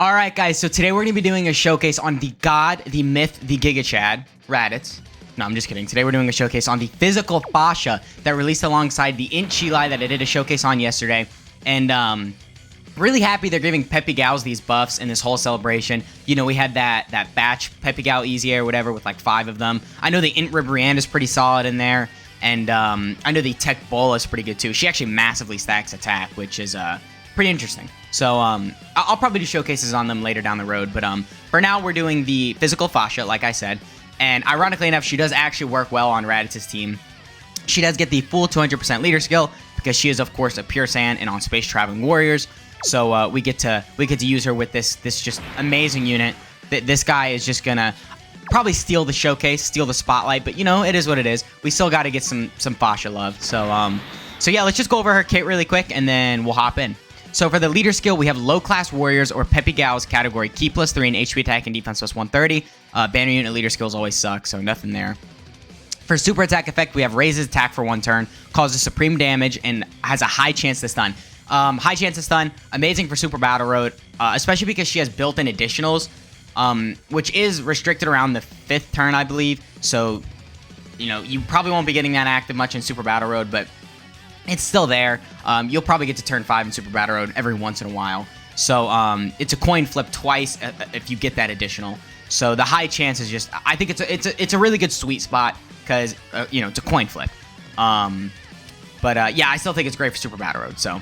All right, guys, so today we're going to be doing a showcase on the God, the Myth, the Giga Chad, Raditz. No, I'm just kidding. Today we're doing a showcase on the physical Fasha that released alongside the Int Chili that I did a showcase on yesterday. And really happy they're giving Peppy Gals these buffs in this whole celebration. You know, we had that batch Peppy Gal Easy Air or whatever with like 5 of them. I know the Int Ribriand is pretty solid in there. And I know the Tech Bola is pretty good too. She actually massively stacks attack, which is pretty interesting. So I'll probably do showcases on them later down the road. But for now, we're doing the physical Fasha, like I said. And ironically enough, she does actually work well on Raditz's team. She does get the full 200% leader skill because she is, of course, a pure sand and on space traveling warriors. So we get to use her with this just amazing unit. This guy is just gonna probably steal the showcase, steal the spotlight. But you know, it is what it is. We still got to get some Fasha love. So yeah, let's just go over her kit really quick and then we'll hop in. So for the leader skill, we have low class warriors or Peppy Gals category key +3 and HP attack and defense +130. Banner unit leader skills always suck, so nothing there. For super attack effect, we have raises attack for 1 turn, causes supreme damage, and has a high chance to stun. High chance to stun, amazing for super battle road, especially because she has built-in additionals, which is restricted around the 5th turn, I believe. So, you know, you probably won't be getting that active much in super battle road, but it's still there. You'll probably get to turn 5 in Super Battle Road every once in a while. So it's a coin flip twice if you get that additional. So the high chance is just, I think it's a really good sweet spot because you know, it's a coin flip. But yeah, I still think it's great for Super Battle Road. So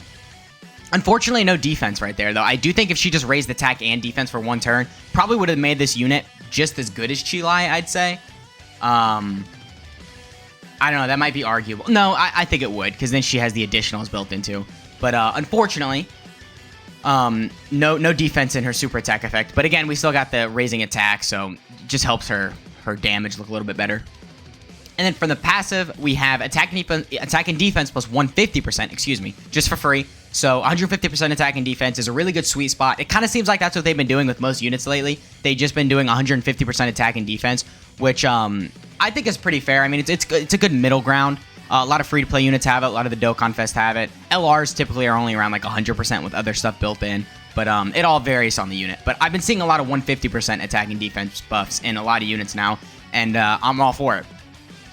unfortunately, no defense right there though. I do think if she just raised attack and defense for 1 turn, probably would have made this unit just as good as Chili, I'd say. I don't know, that might be arguable. No, I think it would, because then she has the additionals built into. But unfortunately, no defense in her super attack effect. But again, we still got the raising attack, so it just helps her damage look a little bit better. And then for the passive, we have attack and defense plus 150%, excuse me, just for free. So 150% attack and defense is a really good sweet spot. It kind of seems like that's what they've been doing with most units lately. They've just been doing 150% attack and defense, which I think is pretty fair. I mean, it's a good middle ground. A lot of free-to-play units have it. A lot of the Dokkan Fest have it. LRs typically are only around like 100% with other stuff built in. But it all varies on the unit. But I've been seeing a lot of 150% attack and defense buffs in a lot of units now, and I'm all for it.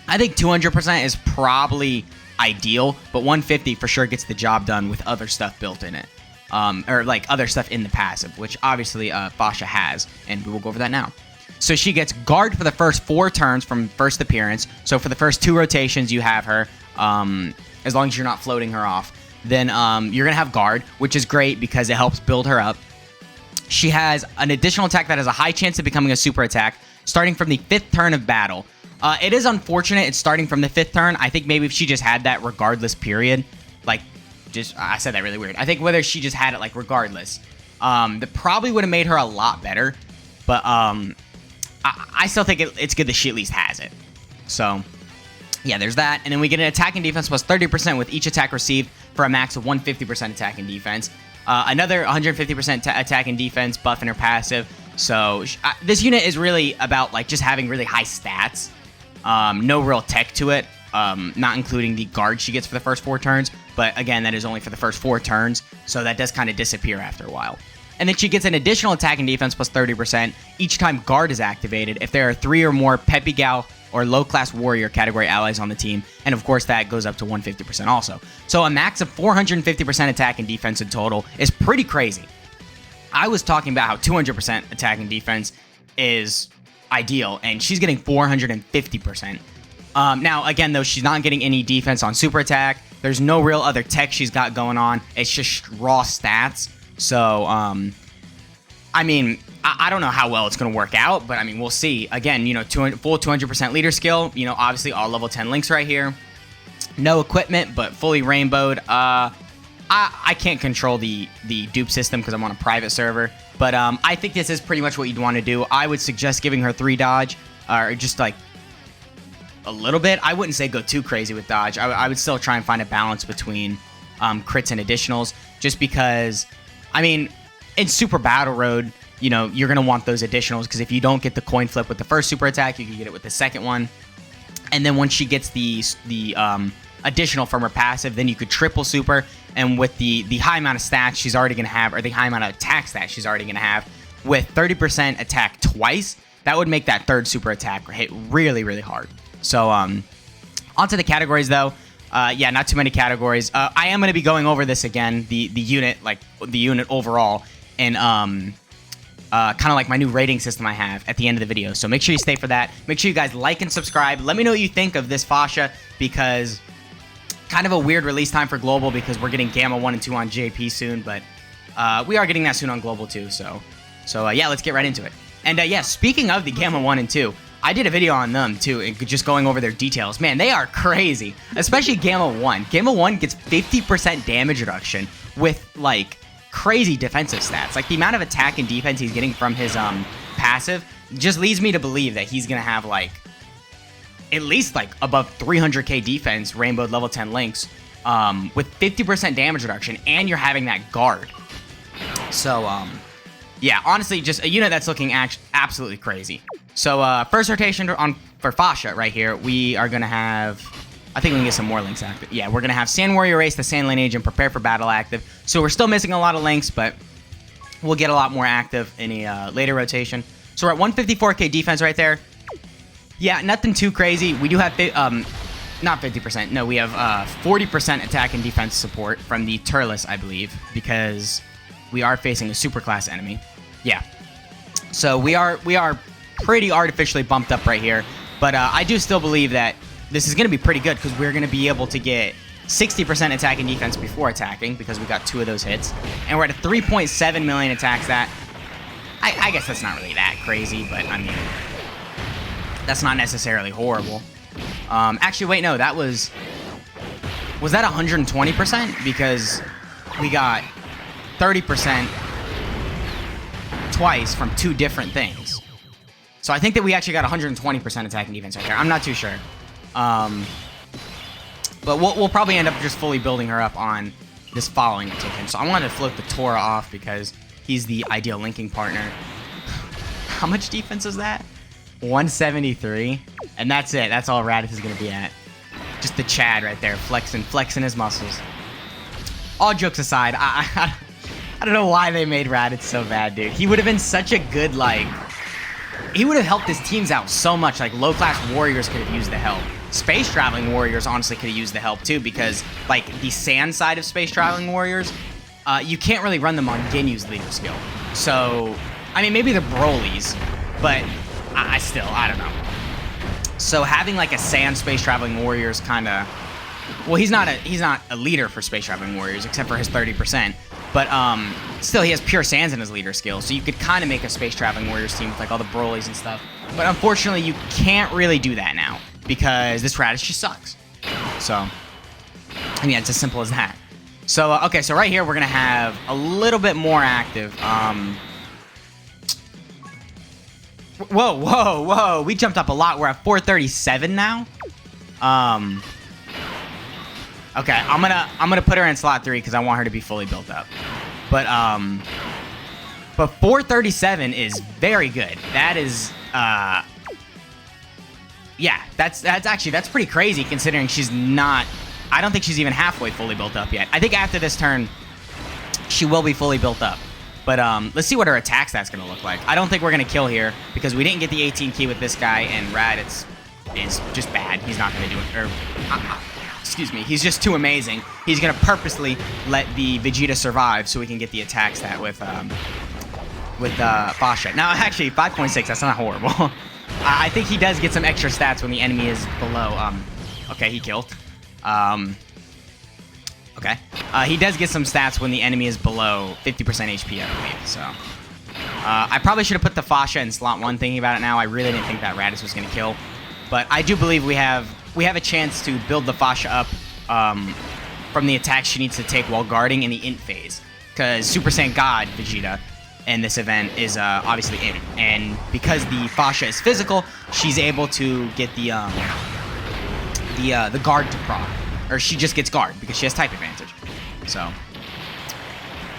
I think 200% is probably ideal, but 150 for sure gets the job done with other stuff built in it. Or like other stuff in the passive, which obviously Fasha has, and we will go over that now. So she gets guard for the first 4 turns from first appearance. So for the first 2 rotations, you have her, as long as you're not floating her off. Then you're going to have guard, which is great because it helps build her up. She has an additional attack that has a high chance of becoming a super attack, starting from the 5th turn of battle. It is unfortunate it's starting from the 5th turn. I think maybe if she just had that regardless period, like, I said that really weird. I think whether she just had it, like, regardless, that probably would have made her a lot better. But, I still think it's good that she at least has it. So, yeah, there's that. And then we get an attack and defense plus 30% with each attack received for a max of 150% attack and defense. Another 150% attack and defense buff in her passive. So, this unit is really about, like, just having really high stats. No real tech to it, not including the guard she gets for the first 4 turns. But, again, that is only for the first 4 turns. So, that does kind of disappear after a while. And then she gets an additional attack and defense plus 30% each time guard is activated if there are 3 or more Peppy Gal or low-class warrior category allies on the team. And of course, that goes up to 150% also. So a max of 450% attack and defense in total is pretty crazy. I was talking about how 200% attack and defense is ideal, and she's getting 450%. Now, again, though, she's not getting any defense on super attack. There's no real other tech she's got going on. It's just raw stats. So, I mean, I don't know how well it's going to work out, but I mean, we'll see. Again, you know, full 200% leader skill, you know, obviously all level 10 links right here. No equipment, but fully rainbowed. I can't control the dupe system because I'm on a private server, but I think this is pretty much what you'd want to do. I would suggest giving her 3 dodge, or just like a little bit. I wouldn't say go too crazy with dodge. I would still try and find a balance between crits and additionals, just because, I mean, in Super Battle Road, you know, you're going to want those additionals, because if you don't get the coin flip with the first super attack, you can get it with the second one. And then once she gets the additional from her passive, then you could triple super, and with the high amount of stats she's already going to have, or the high amount of attack stats she's already going to have, with 30% attack twice, that would make that third super attack hit really, really hard. So, onto the categories, though. Yeah, not too many categories. I am going to be going over this again, the unit, like the unit overall, and kind of like my new rating system I have at the end of the video. So make sure you stay for that. Make sure you guys like and subscribe. Let me know what you think of this Fasha, because kind of a weird release time for Global, because we're getting Gamma 1 and 2 on JP soon, but we are getting that soon on Global too. So yeah, let's get right into it. And yeah, speaking of the Gamma 1 and 2, I did a video on them too, and just going over their details. Man, they are crazy, especially Gamma 1. Gamma 1 gets 50% damage reduction with like crazy defensive stats. Like the amount of attack and defense he's getting from his passive just leads me to believe that he's gonna have like at least like above 300k defense, rainbowed level 10 links, with 50% damage reduction, and you're having that guard. So yeah, honestly, just a unit that's looking absolutely crazy. So first rotation for Fasha right here, we are gonna have, I think we can get some more links active. Yeah, we're gonna have Sand Warrior Race, the Sand Lane Agent, Prepare for Battle active. So we're still missing a lot of links, but we'll get a lot more active in a later rotation. So we're at 154k defense right there. Yeah, nothing too crazy. We do have, not 50%, no, we have 40% attack and defense support from the Turles, I believe, because we are facing a superclass enemy. Yeah, so we are pretty artificially bumped up right here, but I do still believe that this is going to be pretty good, because we're going to be able to get 60% attack and defense before attacking, because we got 2 of those hits, and we're at a 3.7 million attack stat. I guess that's not really that crazy, but I mean, that's not necessarily horrible. Actually, wait, no, that was that 120%? Because we got 30% twice from 2 different things. So I think that we actually got 120% attack and defense right there. I'm not too sure. But we'll probably end up just fully building her up on this following rotation. So I wanted to float the Tora off because he's the ideal linking partner. How much defense is that? 173. And that's it. That's all Raditz is going to be at. Just the Chad right there, flexing his muscles. All jokes aside, I don't know why they made Raditz so bad, dude. He would have been such a good, like, he would have helped his teams out so much. Like, low-class warriors could have used the help. Space-traveling warriors honestly could have used the help, too, because, like, the sand side of space-traveling warriors, you can't really run them on Ginyu's leader skill. So, I mean, maybe the Brolys, but I don't know. So having, like, a sand space-traveling warrior is kind of... Well, he's not a leader for space-traveling warriors, except for his 30%. But still, he has pure sands in his leader skill, so you could kind of make a space-traveling warriors team with like all the Brolys and stuff. But unfortunately, you can't really do that now, because this Raditz just sucks. So, and yeah, it's as simple as that. So, okay, so right here, we're going to have a little bit more active. Whoa. We jumped up a lot. We're at 437 now. Okay, I'm gonna put her in slot 3 because I want her to be fully built up. But 437 is very good. That is yeah, that's pretty crazy considering she's not. I don't think she's even halfway fully built up yet. I think after this turn, she will be fully built up. But let's see what her attack stat's gonna look like. I don't think we're gonna kill here because we didn't get the 18 key with this guy, and Raditz is just bad. He's not gonna do it. Or excuse me, he's just too amazing. He's gonna purposely let the Vegeta survive so we can get the attack stat with Fasha. Now, actually, 5.6. That's not horrible. I think he does get some extra stats when the enemy is below. Okay, he killed. Okay. He does get some stats when the enemy is below 50% HP, I believe. So, I probably should have put the Fasha in slot 1. Thinking about it now, I really didn't think that Raditz was gonna kill, but I do believe we have a chance to build the Fasha up from the attacks she needs to take while guarding in the int phase, because Super Saiyan God Vegeta in this event is obviously int, and because the Fasha is physical, she's able to get the guard to proc, or she just gets guard because she has type advantage. So, all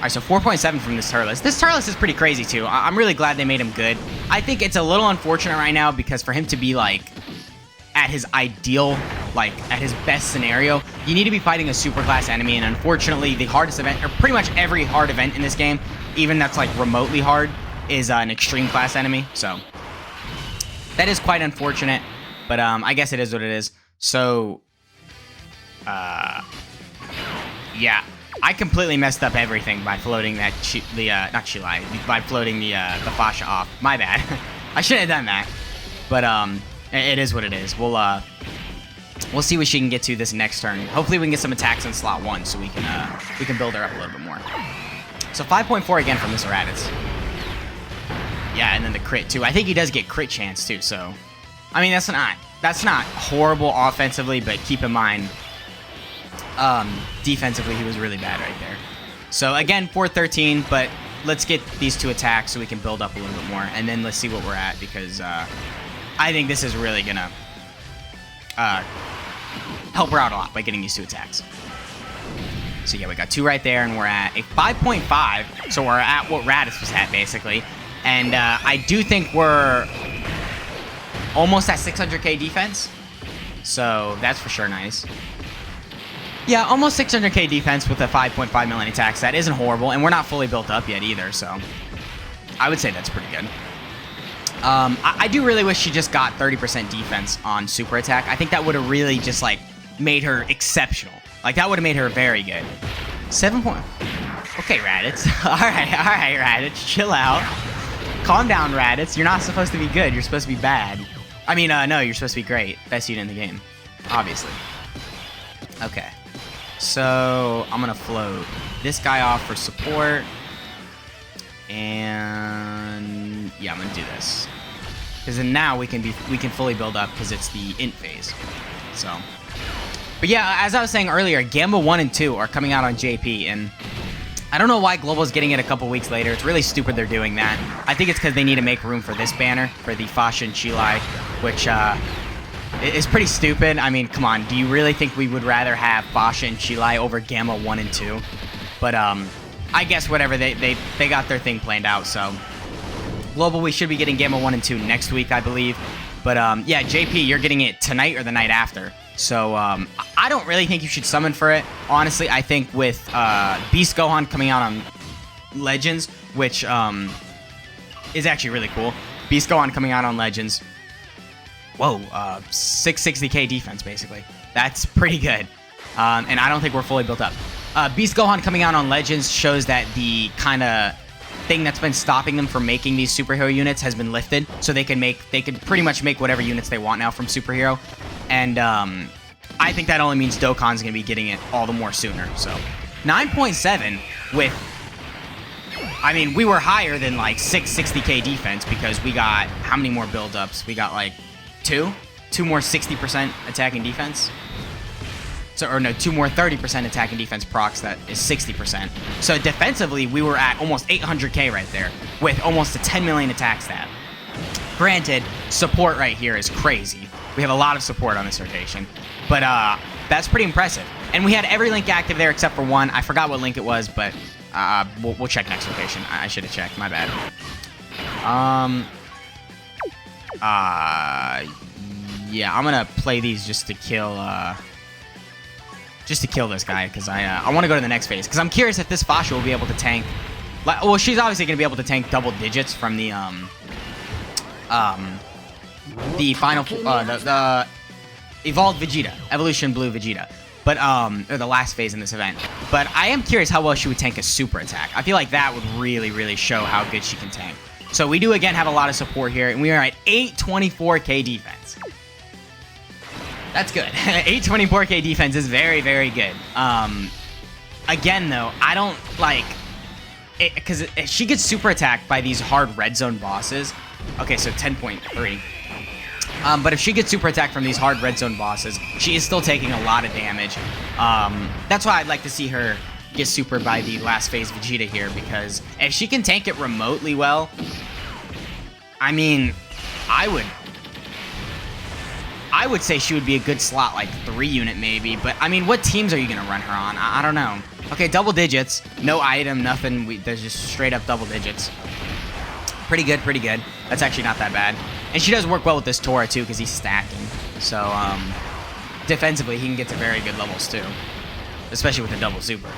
right, so 4.7 from this Turles. This Turles is pretty crazy too. I'm really glad they made him good. I think it's a little unfortunate right now because for him to be like at his ideal, like at his best scenario, you need to be fighting a super class enemy, and unfortunately, the hardest event, or pretty much every hard event in this game, even that's like remotely hard, is an extreme class enemy. So that is quite unfortunate, but I guess it is what it is. So, yeah, I completely messed up everything by floating that not Chilai, by floating the Fasha off. My bad. I shouldn't have done that, but it is what it is. We'll see what she can get to this next turn. Hopefully we can get some attacks in slot 1 so we can build her up a little bit more. So 5.4 again from this Raditz. Yeah, and then the crit too. I think he does get crit chance too, so I mean that's not horrible offensively, but keep in mind defensively he was really bad right there. So again, 413, but let's get these 2 attacks so we can build up a little bit more, and then let's see what we're at, because I think this is really gonna help her out a lot by getting these 2 attacks. So yeah, we got 2 right there, and we're at a 5.5, so we're at what Raditz was at, basically. And I do think we're almost at 600k defense, so that's for sure nice. Yeah, almost 600k defense with a 5.5 million attacks. That isn't horrible, and we're not fully built up yet either, so I would say that's pretty good. I do really wish she just got 30% defense on super attack. I think that would have really just like made her exceptional. Like that would have made her very good. 7 point. Okay, Raditz. All right, Raditz, chill out. Calm down, Raditz. You're not supposed to be good. You're supposed to be bad. I mean, no, you're supposed to be great. Best unit in the game, obviously. Okay, so I'm gonna float this guy off for support, and yeah, I'm gonna do this because then now we can fully build up because it's the int phase. So, but yeah, as I was saying earlier, Gamma 1 and 2 are coming out on JP, and I don't know why Global's getting it a couple weeks later. It's really stupid they're doing that. I think it's because they need to make room for this banner, for the Fasha and Chilai, which is pretty stupid. I mean, come on. Do you really think we would rather have Fasha and Chilai over Gamma 1 and 2? But I guess whatever, they got their thing planned out, so. Global, we should be getting Gamma 1 and 2 next week, I believe. But yeah, JP, you're getting it tonight or the night after. So I don't really think you should summon for it. Honestly, I think with Beast Gohan coming out on Legends, which is actually really cool. Beast Gohan coming out on Legends. Whoa, 660k defense, basically. That's pretty good. And I don't think we're fully built up. Beast Gohan coming out on Legends shows that the kind of thing that's been stopping them from making these superhero units has been lifted, so they can pretty much make whatever units they want now from superhero. And I think that only means Dokkan's gonna be getting it all the more sooner. So 9.7 with, I mean, we were higher than like 660k defense because we got how many more build-ups? We got like two more 60% attacking defense. So, or no, 2 more 30% attack and defense procs, that is 60%. So defensively, we were at almost 800k right there, with almost a 10 million attack stat. Granted, support right here is crazy. We have a lot of support on this rotation, but that's pretty impressive. And we had every link active there except for one. I forgot what link it was, but we'll check next rotation. I should have checked, my bad. Yeah, I'm gonna play these just to kill this guy, because I want to go to the next phase, because I'm curious if this Fasha will be able to tank. Well, she's obviously going to be able to tank double digits from the final, the Evolved Vegeta, Evolution Blue Vegeta, but or the last phase in this event. But I am curious how well she would tank a super attack. I feel like that would really, really show how good she can tank. So we do again have a lot of support here, and we are at 824k defense. That's good. 824k defense is very, very good. Again, though, I don't like it, because if she gets super attacked by these hard red zone bosses. Okay, so 10.3. But if she gets super attacked from these hard red zone bosses, she is still taking a lot of damage. That's why I'd like to see her get super by the last phase Vegeta here, because if she can tank it remotely well, I mean, I would say she would be a good slot, like 3 unit maybe, but I mean, what teams are you going to run her on? I don't know. Okay, double digits, no item, nothing. There's just straight up double digits. Pretty good, pretty good. That's actually not that bad. And she does work well with this Tora too, because he's stacking. So, defensively, he can get to very good levels too, especially with the double super.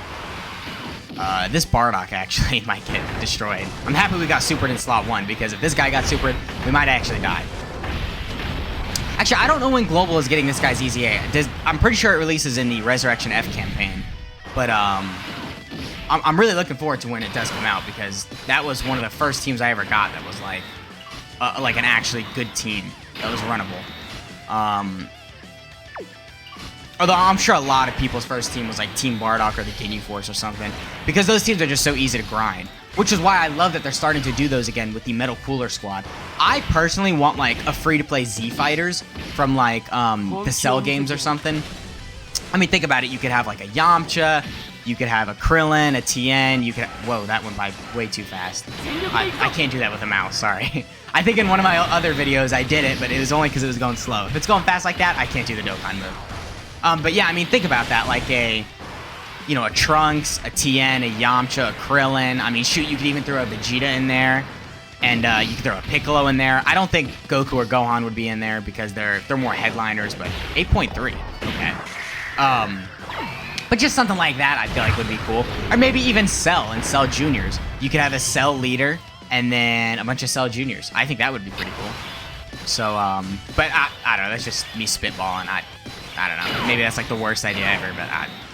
This Bardock actually might get destroyed. I'm happy we got supered in slot 1, because if this guy got supered, we might actually die. Actually, I don't know when Global is getting this guy's EZA. I'm pretty sure it releases in the Resurrection F campaign. But I'm really looking forward to when it does come out, because that was one of the first teams I ever got that was like an actually good team that was runnable. Although I'm sure a lot of people's first team was like Team Bardock or the Ginyu Force or something, because those teams are just so easy to grind. Which is why I love that they're starting to do those again with the Metal Cooler Squad. I personally want like a free-to-play Z Fighters from like the Cell games or something. I mean, think about it. You could have like a Yamcha, you could have a Krillin, a Tien, you could... Whoa, that went by way too fast. I can't do that with a mouse, sorry. I think in one of my other videos I did it, but it was only because it was going slow. If it's going fast like that, I can't do the Dokkan move. But yeah, I mean, think about that. Like a Trunks, a Tien, a Yamcha, a Krillin. I mean, shoot, you could even throw a Vegeta in there. And you could throw a Piccolo in there. I don't think Goku or Gohan would be in there because they're more headliners, but 8.3. Okay. But just something like that I feel like would be cool. Or maybe even Cell and Cell Juniors. You could have a Cell leader and then a bunch of Cell Juniors. I think that would be pretty cool. So, but I don't know. That's just me spitballing. I don't know. Maybe that's like the worst idea ever, but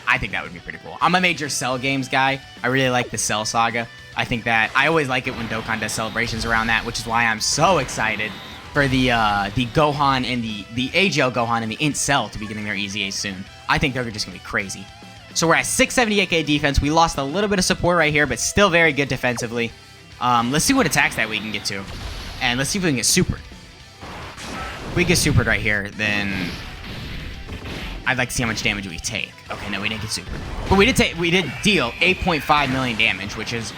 I think that would be pretty cool. I'm a major Cell games guy. I really like the Cell saga. I think that I always like it when Dokkan does celebrations around that, which is why I'm so excited for the Gohan and the AGL Gohan and the Int Cell to be getting their EZA soon. I think they're just gonna be crazy. So we're at 678k defense. We lost a little bit of support right here, but still very good defensively. Let's see what attacks that we can get to, and let's see if we can get supered. If we get supered right here, then I'd like to see how much damage we take. Okay, no, we didn't get supered, but we did deal 8.5 million damage, which is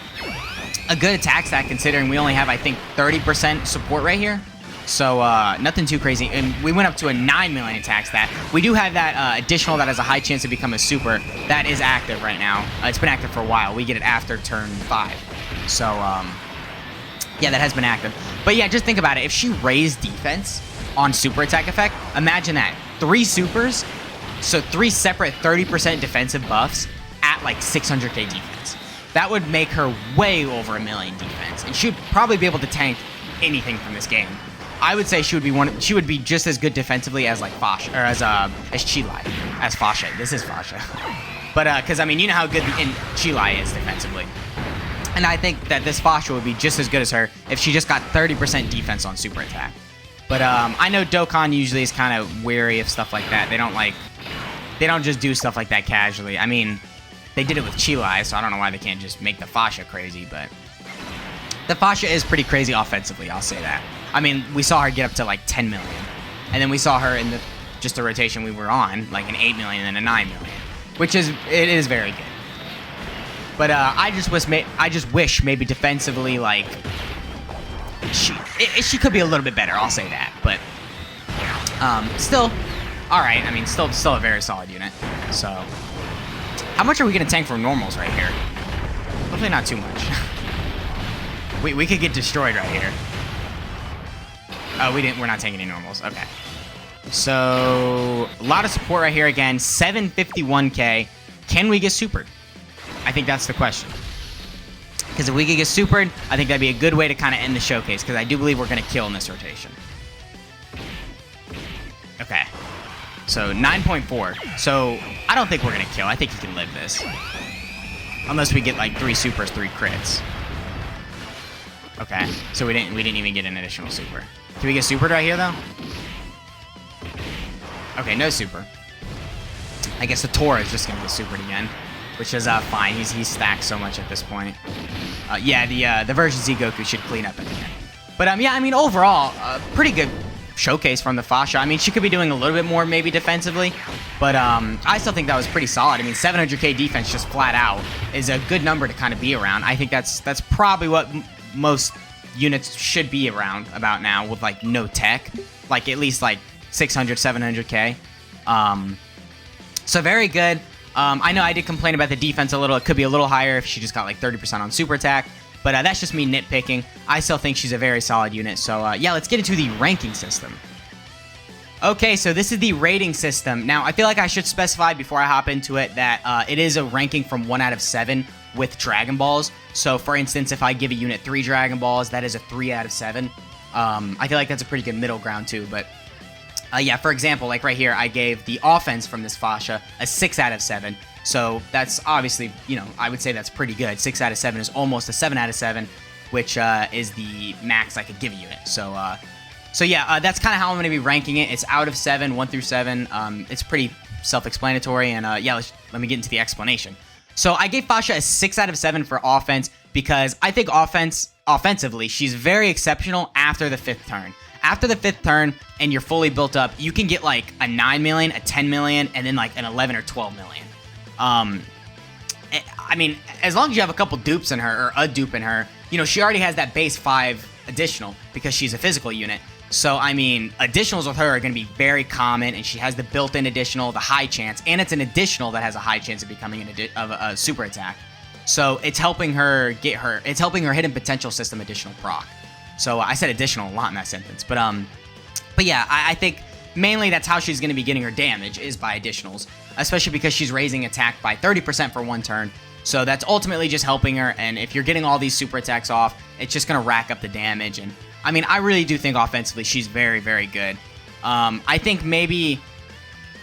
a good attack stat considering we only have, I think, 30% support right here. So nothing too crazy, and we went up to a 9 million attack stat. We do have that additional that has a high chance to become a super. That is active right now. It's been active for a while. We get it after turn 5. So yeah, that has been active. But yeah, just think about it. If she raised defense on super attack effect, imagine that. 3 supers, so 3 separate 30% defensive buffs at like 600k defense. That would make her way over 1 million defense, and she would probably be able to tank anything from this game. I would say she would be just as good defensively as like Fasha, or as Chilai, as Fasha. This is Fasha. But because I mean, you know how good Chilai is defensively. And I think that this Fasha would be just as good as her if she just got 30% defense on super attack. But I know Dokkan usually is kind of wary of stuff like that. They don't just do stuff like that casually. I mean, they did it with Chilai, so I don't know why they can't just make the Fasha crazy, but the Fasha is pretty crazy offensively, I'll say that. I mean, we saw her get up to like 10 million. And then we saw her in just the rotation we were on, like an 8 million and a 9 million. Which is very good. But I just wish maybe defensively, like, she could be a little bit better, I'll say that. But still, alright, I mean, still a very solid unit. So, how much are we going to tank from normals right here? Hopefully not too much. we could get destroyed right here. Oh, we're not taking any normals. Okay. So, a lot of support right here again. 751k. Can we get supered? I think that's the question. Because if we could get supered, I think that'd be a good way to kind of end the showcase. Because I do believe we're going to kill in this rotation. Okay. So, 9.4. So, I don't think we're going to kill. I think he can live this. Unless we get like 3 supers, 3 crits. Okay. So, we didn't even get an additional super. Can we get supered right here, though? Okay, no super. I guess the Tora is just going to get supered again, which is fine. He's stacked so much at this point. Yeah, the version Z Goku should clean up at the end. But, yeah, I mean, overall, pretty good showcase from the Fasha. I mean, she could be doing a little bit more maybe defensively, but I still think that was pretty solid. I mean, 700k defense just flat out is a good number to kind of be around. I think that's probably what most units should be around about now with like no tech, like at least like 600 700k. So very good. I know I did complain about the defense a little. It could be a little higher if she just got like 30% on super attack, but that's just me nitpicking. I still think she's a very solid unit. So yeah, let's get into the ranking system. Okay, so this is the rating system. Now, I feel like I should specify before I hop into it that it is a ranking from 1 out of 7 with Dragon Balls. So, for instance, if I give a unit 3 Dragon Balls, that is a 3 out of 7. I feel like that's a pretty good middle ground, too. But, yeah, for example, like right here, I gave the offense from this Fasha a 6 out of 7. So, that's obviously, you know, I would say that's pretty good. 6 out of 7 is almost a 7 out of 7, which is the max I could give a unit. So yeah, that's kind of how I'm going to be ranking it. It's out of 7, 1 through 7. It's pretty self-explanatory, and yeah, let me get into the explanation. So I gave Fasha a 6 out of 7 for offense because I think offensively, she's very exceptional after the 5th turn. After the 5th turn, and you're fully built up, you can get like a 9 million, a 10 million, and then like an 11 or 12 million. I mean, as long as you have a couple dupes in her, or a dupe in her, you know, she already has that base 5 additional because she's a physical unit. So, I mean, additionals with her are going to be very common, and she has the built-in additional, the high chance, and it's an additional that has a high chance of becoming a super attack. So, it's helping her it's helping her hidden potential system additional proc. So, I said additional a lot in that sentence. But yeah, I think mainly that's how she's going to be getting her damage, is by additionals, especially because she's raising attack by 30% for 1 turn. So, that's ultimately just helping her, and if you're getting all these super attacks off, it's just going to rack up the damage. And I mean, I really do think offensively she's very, very good. I think maybe,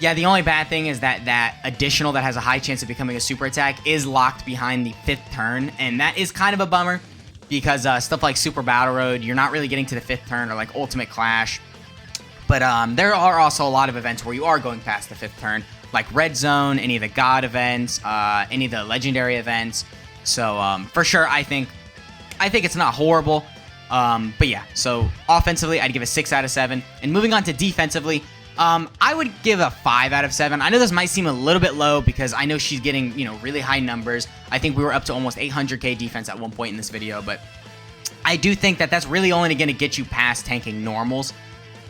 yeah, the only bad thing is that additional that has a high chance of becoming a super attack is locked behind the 5th turn, and that is kind of a bummer because stuff like Super Battle Road, you're not really getting to the 5th turn, or like Ultimate Clash. But there are also a lot of events where you are going past the 5th turn, like Red Zone, any of the God events, any of the Legendary events. So for sure, I think it's not horrible. But yeah, so offensively, I'd give a 6 out of 7. And moving on to defensively, I would give a 5 out of 7. I know this might seem a little bit low because I know she's getting, you know, really high numbers. I think we were up to almost 800k defense at one point in this video, but I do think that that's really only going to get you past tanking normals.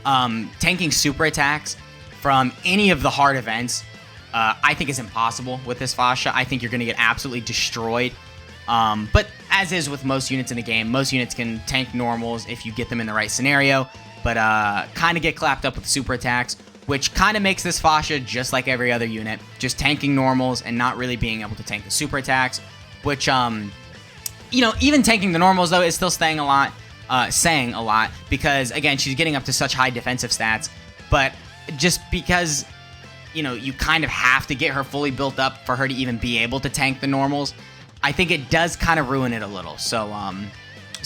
Tanking super attacks from any of the hard events, I think is impossible with this Fasha. I think you're going to get absolutely destroyed. But as is with most units in the game, most units can tank normals if you get them in the right scenario, but kind of get clapped up with super attacks, which kind of makes this Fasha just like every other unit, just tanking normals and not really being able to tank the super attacks, which, you know, even tanking the normals, though, is still saying a lot, because, again, she's getting up to such high defensive stats, but just because, you know, you kind of have to get her fully built up for her to even be able to tank the normals, I think it does kind of ruin it a little. So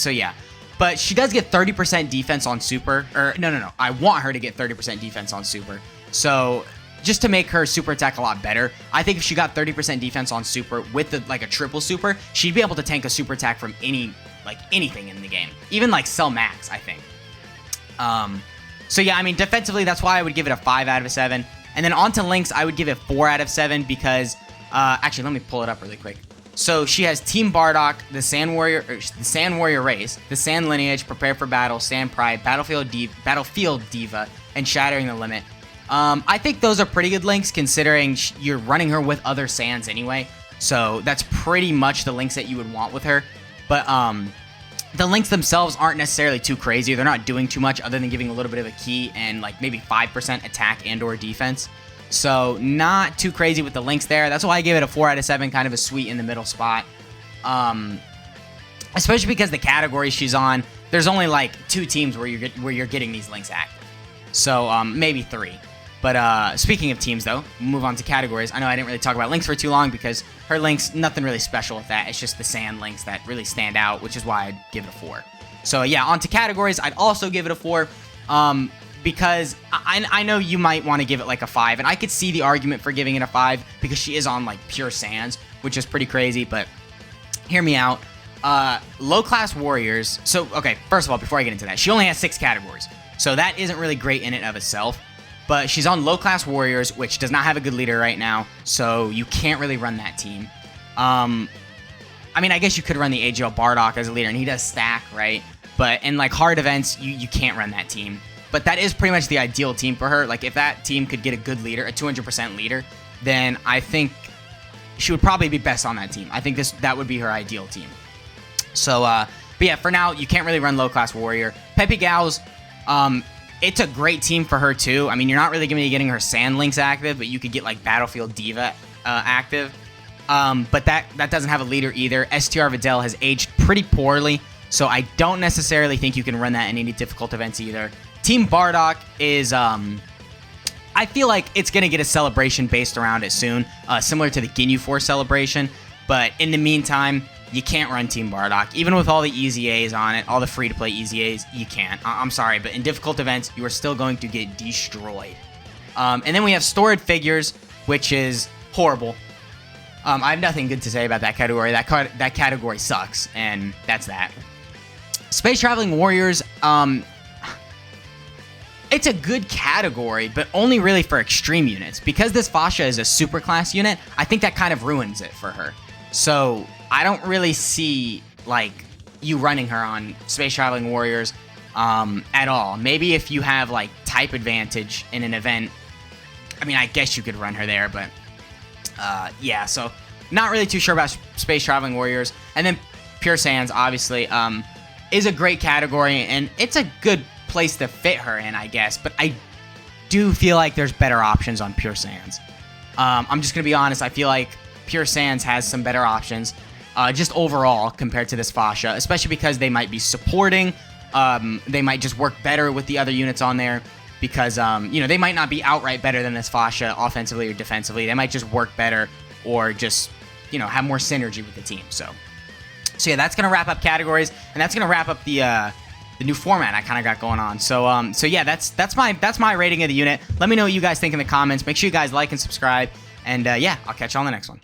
yeah. But she does get 30% defense on super. Or, no. I want her to get 30% defense on super. So, just to make her super attack a lot better, I think if she got 30% defense on super with a triple super, she'd be able to tank a super attack from anything in the game. Even like Cell Max, I think. So yeah, I mean, defensively, that's why I would give it a 5 out of 7. And then on to links, I would give it 4 out of 7 because, actually, let me pull it up really quick. So she has Team Bardock, the Sand Warrior race, the Sand Lineage, Prepare for Battle, Sand Pride, Battlefield Diva, and Shattering the Limit. I think those are pretty good links considering you're running her with other Sands anyway. So that's pretty much the links that you would want with her. But the links themselves aren't necessarily too crazy. They're not doing too much other than giving a little bit of a key and like maybe 5% attack and or defense. So, not too crazy with the links there. That's why I gave it a 4 out of 7, kind of a sweet in the middle spot. Especially because the category she's on, there's only like 2 teams where you're getting these links active. So, maybe 3. But speaking of teams, though, we'll move on to categories. I know I didn't really talk about links for too long because her links, nothing really special with that. It's just the sand links that really stand out, which is why I'd give it a 4. So, yeah, on to categories. I'd also give it a 4. Because I know you might want to give it like a 5, and I could see the argument for giving it a 5 because she is on like pure sands, which is pretty crazy, but hear me out. Low class warriors. So, okay, first of all, before I get into that, she only has 6 categories, so that isn't really great in and of itself, but she's on low class warriors, which does not have a good leader right now, so you can't really run that team. I mean, I guess you could run the AGL Bardock as a leader, and he does stack, right? But in like hard events, you can't run that team. But that is pretty much the ideal team for her. Like, if that team could get a good leader, a 200% leader, then I think she would probably be best on that team. I think that would be her ideal team. So, but yeah, for now, you can't really run low-class warrior. Peppy Gals, it's a great team for her too. I mean, you're not really going to be getting her Sand Links active, but you could get like Battlefield Diva active. But that doesn't have a leader either. STR Videl has aged pretty poorly, so I don't necessarily think you can run that in any difficult events either. Team Bardock is, I feel like it's going to get a celebration based around it soon, similar to the Ginyu Force celebration. But in the meantime, you can't run Team Bardock. Even with all the easy A's on it, all the free-to-play easy A's, you can't. I'm sorry, but in difficult events, you are still going to get destroyed. And then we have Stored Figures, which is horrible. I have nothing good to say about that category. That category sucks, and that's that. Space Traveling Warriors, it's a good category, but only really for extreme units. Because this Fasha is a superclass unit, I think that kind of ruins it for her. So I don't really see like you running her on Space Traveling Warriors at all. Maybe if you have like type advantage in an event, I mean, I guess you could run her there, but yeah, so not really too sure about Space Traveling Warriors. And then Pure Sands, obviously, is a great category, and it's a good place to fit her in, I guess. But I do feel like there's better options on Pure Sands. I'm just going to be honest. I feel like Pure Sands has some better options just overall compared to this Fasha, especially because they might be supporting. They might just work better with the other units on there because, you know, they might not be outright better than this Fasha offensively or defensively. They might just work better or just, you know, have more synergy with the team. So yeah, that's going to wrap up categories, and that's going to wrap up the new format I kind of got going on. So yeah, that's my rating of the unit. Let me know what you guys think in the comments. Make sure you guys like and subscribe, and yeah, I'll catch you on the next one.